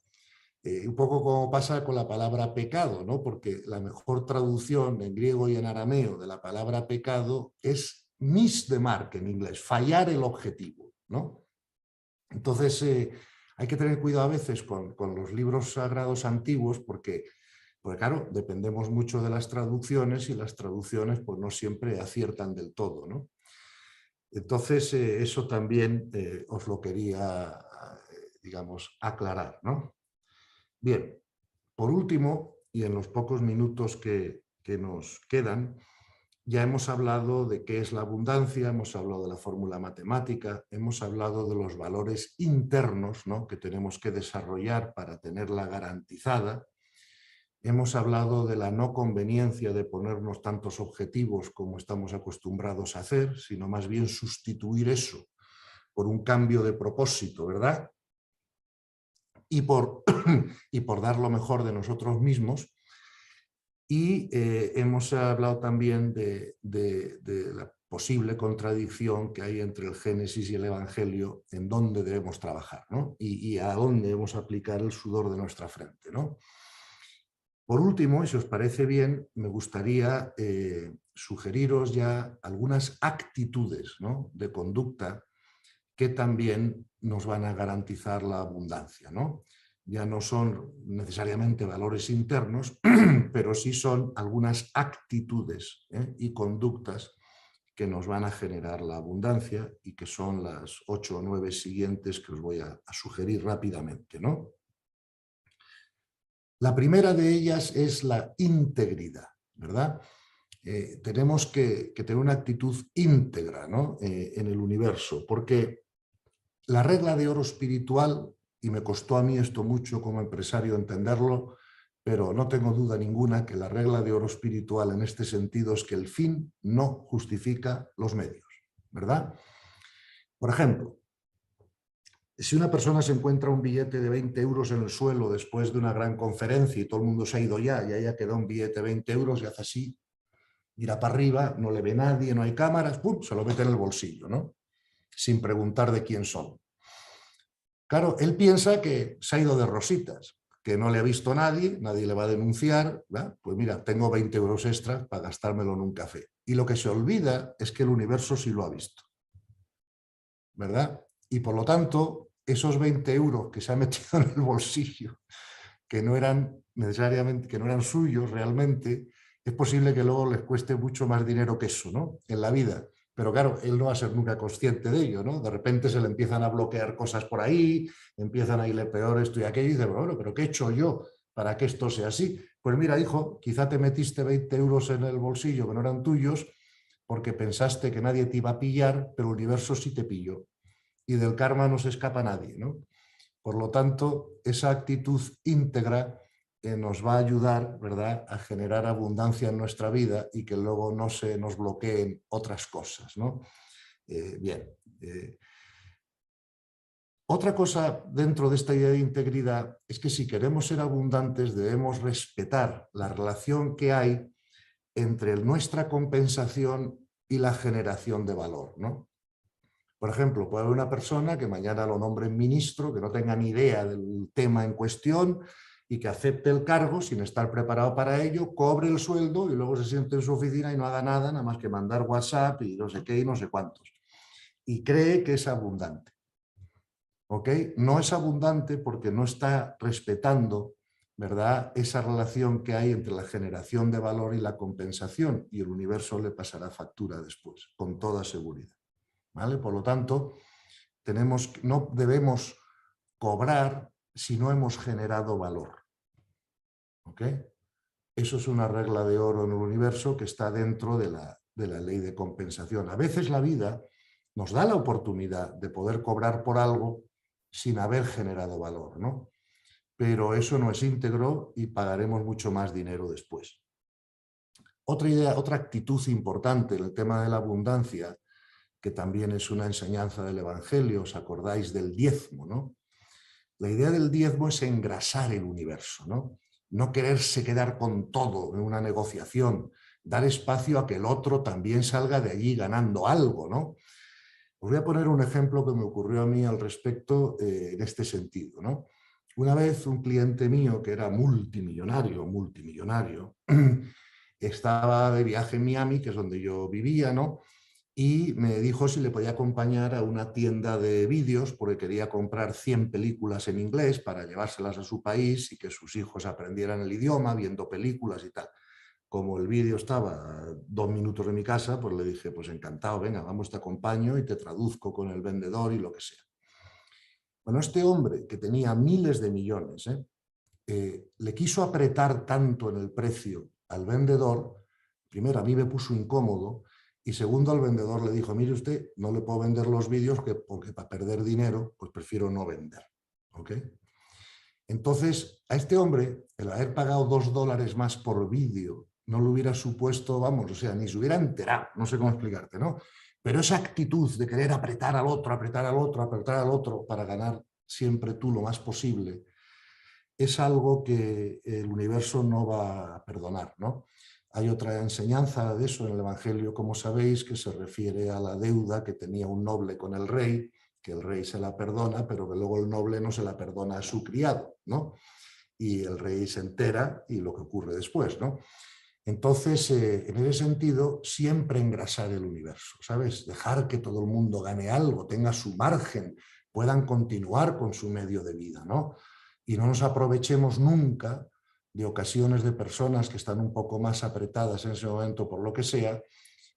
Un poco como pasa con la palabra pecado, ¿no? Porque la mejor traducción en griego y en arameo de la palabra pecado es miss the mark en inglés, fallar el objetivo, ¿no? Entonces, hay que tener cuidado a veces con los libros sagrados antiguos porque, claro, dependemos mucho de las traducciones y las traducciones pues no siempre aciertan del todo, ¿no? Entonces, eso también os lo quería, digamos, aclarar, ¿no? Bien, por último, y en los pocos minutos que nos quedan, ya hemos hablado de qué es la abundancia, hemos hablado de la fórmula matemática, hemos hablado de los valores internos, ¿no?, que tenemos que desarrollar para tenerla garantizada. Hemos hablado de la no conveniencia de ponernos tantos objetivos como estamos acostumbrados a hacer, sino más bien sustituir eso por un cambio de propósito, ¿verdad? Y por dar lo mejor de nosotros mismos. Y hemos hablado también de la posible contradicción que hay entre el Génesis y el Evangelio, en dónde debemos trabajar, ¿no? y a dónde debemos aplicar el sudor de nuestra frente, ¿no? Por último, y si os parece bien, me gustaría sugeriros ya algunas actitudes, ¿no?, de conducta que también nos van a garantizar la abundancia, ¿no? Ya no son necesariamente valores internos, pero sí son algunas actitudes y conductas que nos van a generar la abundancia y que son las 8 o 9 siguientes que os voy a sugerir rápidamente, ¿no? La primera de ellas es la integridad, ¿verdad? Tenemos que tener una actitud íntegra, ¿no?, en el universo, porque la regla de oro espiritual, y me costó a mí esto mucho como empresario entenderlo, pero no tengo duda ninguna que la regla de oro espiritual en este sentido es que el fin no justifica los medios, ¿verdad? Por ejemplo, si una persona se encuentra un billete de 20 euros en el suelo después de una gran conferencia y todo el mundo se ha ido ya y ahí ha quedado un billete de 20 euros y hace así, mira para arriba, no le ve nadie, no hay cámaras, ¡pum!, se lo mete en el bolsillo, ¿no?, sin preguntar de quién son. Claro, él piensa que se ha ido de rositas, que no le ha visto nadie, nadie le va a denunciar, ¿verdad? Pues mira, tengo 20 euros extras para gastármelo en un café. Y lo que se olvida es que el universo sí lo ha visto, ¿verdad? Y por lo tanto, esos 20 euros que se ha metido en el bolsillo, que no eran necesariamente, que no eran suyos realmente, es posible que luego les cueste mucho más dinero que eso, ¿no?, en la vida. Pero claro, él no va a ser nunca consciente de ello, ¿no? De repente se le empiezan a bloquear cosas por ahí, empiezan a irle peor esto y aquello, y dice, bueno, pero ¿qué he hecho yo para que esto sea así? Pues mira, hijo, quizá te metiste 20 euros en el bolsillo que no eran tuyos porque pensaste que nadie te iba a pillar, pero el universo sí te pilló. Y del karma no se escapa nadie, ¿no? Por lo tanto, esa actitud íntegra nos va a ayudar, ¿verdad?, a generar abundancia en nuestra vida y que luego no se nos bloqueen otras cosas, ¿no? Bien. Otra cosa dentro de esta idea de integridad es que si queremos ser abundantes debemos respetar la relación que hay entre nuestra compensación y la generación de valor, ¿no? Por ejemplo, puede haber una persona que mañana lo nombren ministro, que no tenga ni idea del tema en cuestión y que acepte el cargo sin estar preparado para ello, cobre el sueldo y luego se siente en su oficina y no haga nada, nada más que mandar WhatsApp y no sé qué y no sé cuántos. Y cree que es abundante. ¿Ok? No es abundante porque no está respetando, ¿verdad?, esa relación que hay entre la generación de valor y la compensación, y el universo le pasará factura después, con toda seguridad. ¿Vale? Por lo tanto, no debemos cobrar si no hemos generado valor. ¿Ok? Eso es una regla de oro en el universo que está dentro de la ley de compensación. A veces la vida nos da la oportunidad de poder cobrar por algo sin haber generado valor, ¿no? Pero eso no es íntegro y pagaremos mucho más dinero después. Otra idea, otra actitud importante en el tema de la abundancia, que también es una enseñanza del Evangelio, ¿os acordáis del diezmo, no? La idea del diezmo es engrasar el universo, ¿no? No quererse quedar con todo en una negociación, dar espacio a que el otro también salga de allí ganando algo, ¿no? Os voy a poner un ejemplo que me ocurrió a mí al respecto en este sentido, ¿no? Una vez un cliente mío que era multimillonario, estaba de viaje en Miami, que es donde yo vivía, ¿no? Y me dijo si le podía acompañar a una tienda de vídeos porque quería comprar 100 películas en inglés para llevárselas a su país y que sus hijos aprendieran el idioma viendo películas y tal. Como el vídeo estaba a 2 minutos de mi casa, pues le dije, pues encantado, venga, vamos, te acompaño y te traduzco con el vendedor y lo que sea. Bueno, este hombre que tenía miles de millones, le quiso apretar tanto en el precio al vendedor, primero a mí me puso incómodo y segundo al vendedor le dijo, mire usted, no le puedo vender los vídeos porque para perder dinero pues prefiero no vender. ¿Ok? Entonces a este hombre el haber pagado $2 más por vídeo no le hubiera supuesto, vamos, o sea, ni se hubiera enterado, no sé cómo explicarte, ¿no? Pero esa actitud de querer apretar al otro, apretar al otro, apretar al otro para ganar siempre tú lo más posible, es algo que el universo no va a perdonar, ¿no? Hay otra enseñanza de eso en el Evangelio, como sabéis, que se refiere a la deuda que tenía un noble con el rey, que el rey se la perdona, pero que luego el noble no se la perdona a su criado, ¿no? Y el rey se entera y lo que ocurre después, ¿no? Entonces, en ese sentido, siempre engrasar el universo, ¿sabes? Dejar que todo el mundo gane algo, tenga su margen, puedan continuar con su medio de vida, ¿no? Y no nos aprovechemos nunca de ocasiones de personas que están un poco más apretadas en ese momento por lo que sea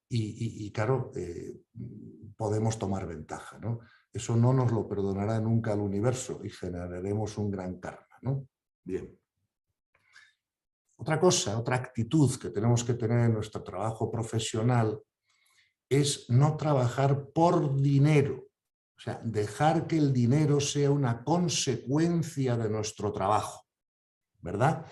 y claro, podemos tomar ventaja, ¿no? Eso no nos lo perdonará nunca el universo y generaremos un gran karma, ¿no? Bien. Otra cosa, otra actitud que tenemos que tener en nuestro trabajo profesional es no trabajar por dinero. O sea, dejar que el dinero sea una consecuencia de nuestro trabajo, ¿verdad?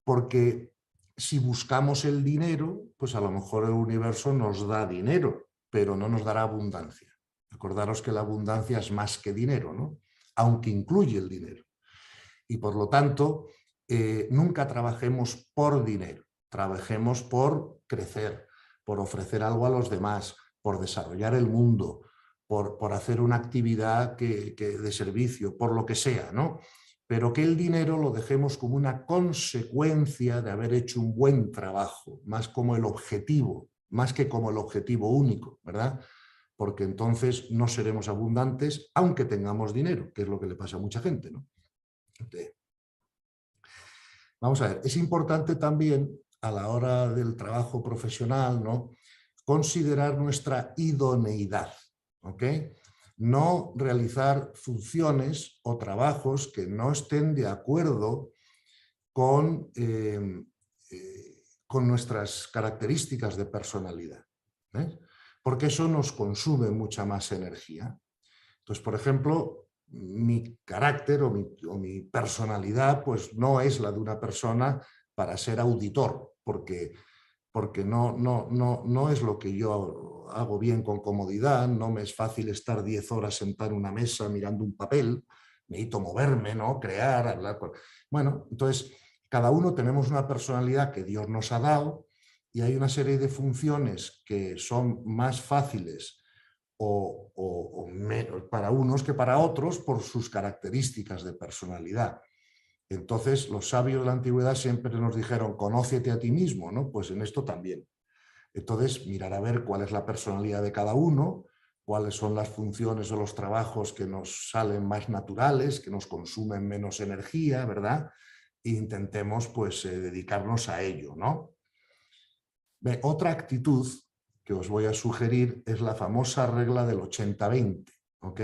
Porque si buscamos el dinero, pues a lo mejor el universo nos da dinero, pero no nos dará abundancia. Acordaros que la abundancia es más que dinero, ¿no? Aunque incluye el dinero. Y por lo tanto, nunca trabajemos por dinero, trabajemos por crecer, por ofrecer algo a los demás, por desarrollar el mundo, por hacer una actividad de servicio, por lo que sea, ¿no? Pero que el dinero lo dejemos como una consecuencia de haber hecho un buen trabajo, más como el objetivo, más que como el objetivo único, ¿verdad? Porque entonces no seremos abundantes aunque tengamos dinero, que es lo que le pasa a mucha gente, ¿no? Vamos a ver, es importante también a la hora del trabajo profesional, ¿no?, considerar nuestra idoneidad, ¿ok? No realizar funciones o trabajos que no estén de acuerdo con nuestras características de personalidad, ¿ves? Porque eso nos consume mucha más energía. Entonces, por ejemplo, mi carácter o mi personalidad pues no es la de una persona para ser auditor, porque no es lo que yo hago bien con comodidad, no me es fácil estar 10 horas sentado en una mesa mirando un papel, necesito moverme, ¿no? Crear, hablar. Bueno, entonces cada uno tenemos una personalidad que Dios nos ha dado y hay una serie de funciones que son más fáciles para unos que para otros por sus características de personalidad. Entonces, los sabios de la antigüedad siempre nos dijeron, conócete a ti mismo, ¿no? Pues en esto también. Entonces, mirar a ver cuál es la personalidad de cada uno, cuáles son las funciones o los trabajos que nos salen más naturales, que nos consumen menos energía, ¿verdad? E intentemos, pues, dedicarnos a ello, ¿no? Otra actitud que os voy a sugerir es la famosa regla del 80-20, ¿ok?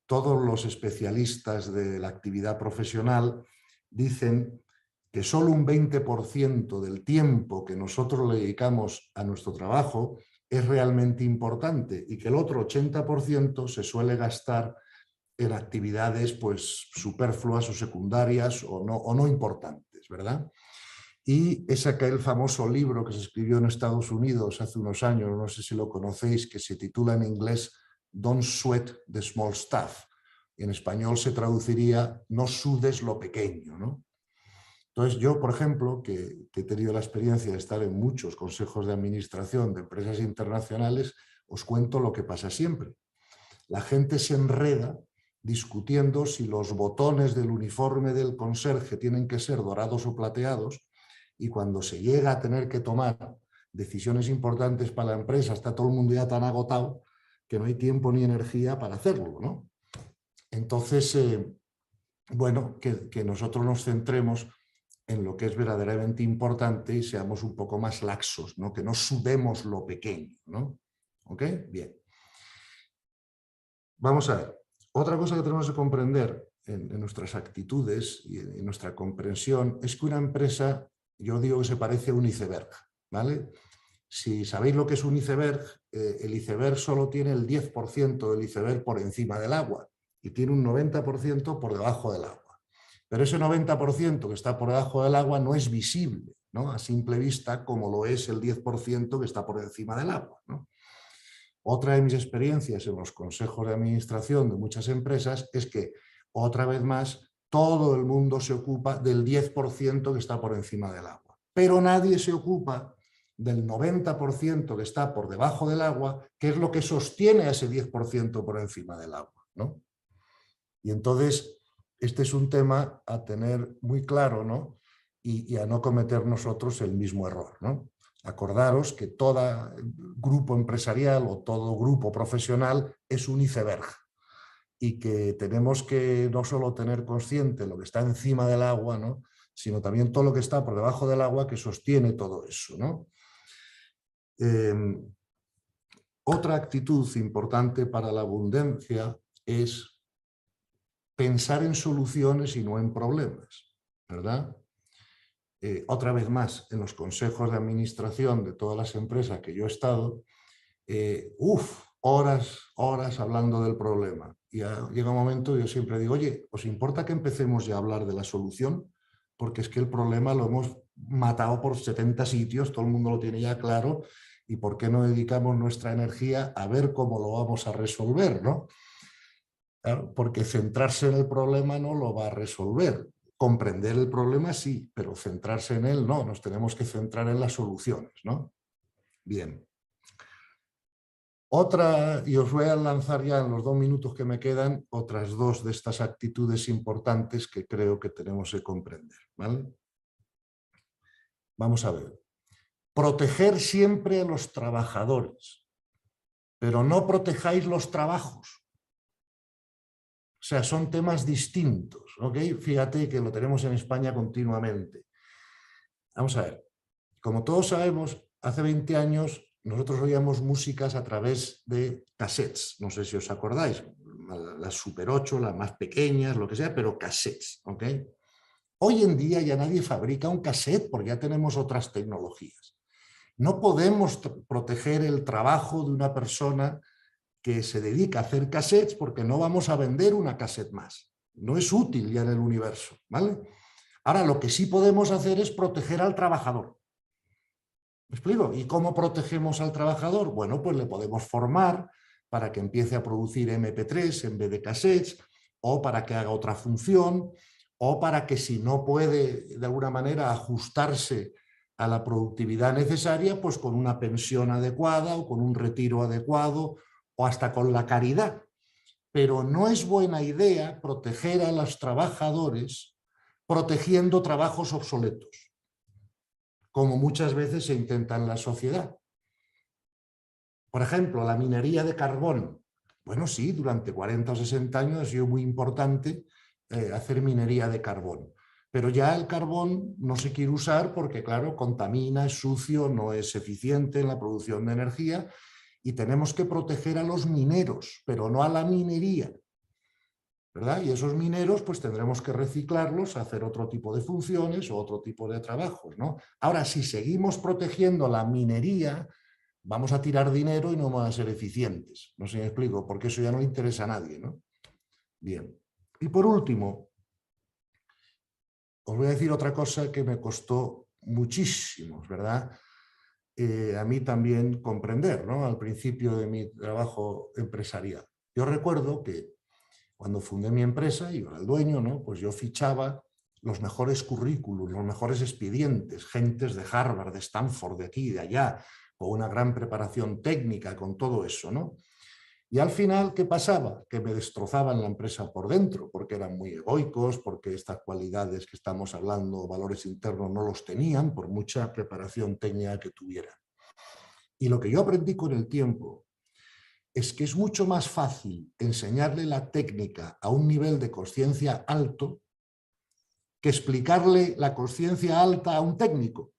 Todos los especialistas de la actividad profesional dicen que solo un 20% del tiempo que nosotros le dedicamos a nuestro trabajo es realmente importante y que el otro 80% se suele gastar en actividades pues superfluas o secundarias o no importantes, ¿verdad? Y es aquel famoso libro que se escribió en Estados Unidos hace unos años, no sé si lo conocéis, que se titula en inglés Don't Sweat the Small Stuff. En español se traduciría no sudes lo pequeño, ¿no? Entonces yo, por ejemplo, que he tenido la experiencia de estar en muchos consejos de administración de empresas internacionales, os cuento lo que pasa siempre. La gente se enreda discutiendo si los botones del uniforme del conserje tienen que ser dorados o plateados, y cuando se llega a tener que tomar decisiones importantes para la empresa, está todo el mundo ya tan agotado que no hay tiempo ni energía para hacerlo, ¿no? Entonces, bueno, que nosotros nos centremos en lo que es verdaderamente importante y seamos un poco más laxos, ¿no? Que no sudemos lo pequeño, ¿no? ¿Ok? Bien. Vamos a ver. Otra cosa que tenemos que comprender en nuestras actitudes y en nuestra comprensión es que una empresa, yo digo que se parece a un iceberg, ¿vale? Si sabéis lo que es un iceberg, el iceberg solo tiene el 10% del iceberg por encima del agua y tiene un 90% por debajo del agua. Pero ese 90% que está por debajo del agua no es visible, ¿no? A simple vista, como lo es el 10% que está por encima del agua, ¿no? Otra de mis experiencias en los consejos de administración de muchas empresas es que, otra vez más, todo el mundo se ocupa del 10% que está por encima del agua, pero nadie se ocupa del 90% que está por debajo del agua, que es lo que sostiene a ese 10% por encima del agua, ¿no? Y entonces, este es un tema a tener muy claro, ¿no? Y a no cometer nosotros el mismo error, ¿no? Acordaros que todo grupo empresarial o todo grupo profesional es un iceberg y que tenemos que no solo tener consciente lo que está encima del agua, ¿no? Sino también todo lo que está por debajo del agua que sostiene todo eso, ¿no? Otra actitud importante para la abundancia es pensar en soluciones y no en problemas, ¿verdad? Otra vez más, en los consejos de administración de todas las empresas que yo he estado, horas hablando del problema. Y llega un momento, yo siempre digo, oye, ¿os importa que empecemos ya a hablar de la solución? Porque es que el problema lo hemos matado por 70 sitios, todo el mundo lo tiene ya claro, y ¿por qué no dedicamos nuestra energía a ver cómo lo vamos a resolver, ¿no? Claro, porque centrarse en el problema no lo va a resolver. Comprender el problema sí, pero centrarse en él no, nos tenemos que centrar en las soluciones, ¿no? Bien. Otra, y os voy a lanzar ya en los 2 minutos que me quedan, otras 2 de estas actitudes importantes que creo que tenemos que comprender, ¿vale? Vamos a ver. Proteger siempre a los trabajadores, pero no protejáis los trabajos. O sea, son temas distintos, ¿ok? Fíjate que lo tenemos en España continuamente. Vamos a ver, como todos sabemos, hace 20 años nosotros oíamos músicas a través de cassettes, no sé si os acordáis, las Super 8, las más pequeñas, lo que sea, pero cassettes, ¿ok? Hoy en día ya nadie fabrica un cassette porque ya tenemos otras tecnologías. No podemos proteger el trabajo de una persona que se dedica a hacer cassettes porque no vamos a vender una cassette más. No es útil ya en el universo, ¿vale? Ahora, lo que sí podemos hacer es proteger al trabajador. ¿Me explico? ¿Y cómo protegemos al trabajador? Bueno, pues le podemos formar para que empiece a producir MP3 en vez de cassettes, o para que haga otra función, o para que si no puede de alguna manera ajustarse a la productividad necesaria, pues con una pensión adecuada o con un retiro adecuado o hasta con la caridad. Pero no es buena idea proteger a los trabajadores protegiendo trabajos obsoletos, como muchas veces se intenta en la sociedad. Por ejemplo, la minería de carbón. Bueno, sí, durante 40 o 60 años ha sido muy importante hacer minería de carbón. Pero ya el carbón no se quiere usar porque, claro, contamina, es sucio, no es eficiente en la producción de energía y tenemos que proteger a los mineros, pero no a la minería, ¿verdad? Y esos mineros pues tendremos que reciclarlos, hacer otro tipo de funciones o otro tipo de trabajos, ¿no? Ahora, si seguimos protegiendo la minería, vamos a tirar dinero y no vamos a ser eficientes. No sé si me explico, porque eso ya no le interesa a nadie, ¿no? Bien. Y por último, os voy a decir otra cosa que me costó muchísimo, ¿verdad? A mí también comprender, ¿no? Al principio de mi trabajo empresarial. Yo recuerdo que cuando fundé mi empresa, yo era el dueño, ¿no? Pues yo fichaba los mejores currículos, los mejores expedientes, gentes de Harvard, de Stanford, de aquí, de allá, con una gran preparación técnica, con todo eso, ¿no? Y al final, ¿qué pasaba? Que me destrozaban la empresa por dentro, porque eran muy egoicos, porque estas cualidades que estamos hablando, valores internos, no los tenían, por mucha preparación técnica que tuvieran. Y lo que yo aprendí con el tiempo es que es mucho más fácil enseñarle la técnica a un nivel de consciencia alto que explicarle la consciencia alta a un técnico.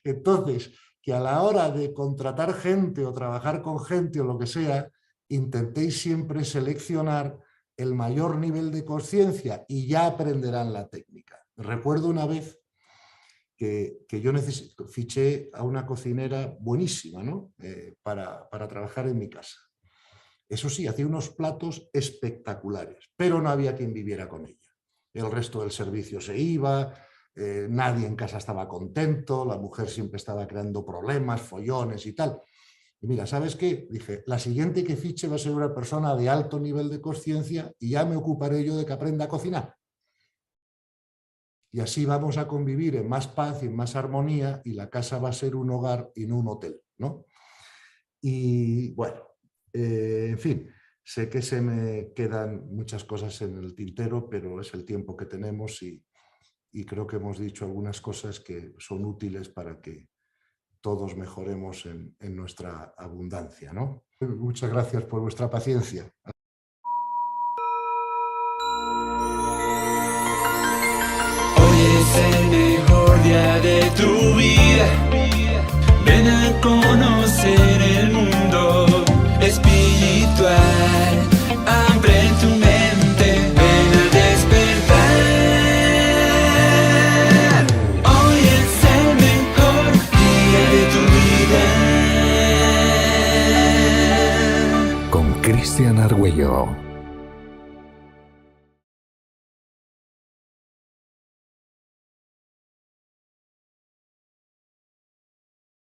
Entonces, que a la hora de contratar gente o trabajar con gente o lo que sea, intentéis siempre seleccionar el mayor nivel de consciencia y ya aprenderán la técnica. Recuerdo una vez que yo fiché a una cocinera buenísima, ¿no? para trabajar en mi casa. Eso sí, hacía unos platos espectaculares, pero no había quien viviera con ella. El resto del servicio se iba, nadie en casa estaba contento, la mujer siempre estaba creando problemas, follones y tal. Y mira, ¿sabes qué? Dije, la siguiente que fiche va a ser una persona de alto nivel de consciencia y ya me ocuparé yo de que aprenda a cocinar. Y así vamos a convivir en más paz y en más armonía y la casa va a ser un hogar y no un hotel, ¿no? Y bueno, en fin, sé que se me quedan muchas cosas en el tintero, pero es el tiempo que tenemos y creo que hemos dicho algunas cosas que son útiles para que todos mejoremos en nuestra abundancia, ¿no? Muchas gracias por vuestra paciencia. Hoy es el mejor día de tu vida. Ven a conocer el mundo espiritual. Abre tu mente, ven a despertar. Hoy es el mejor día de tu vida. Con Cristian Argüello.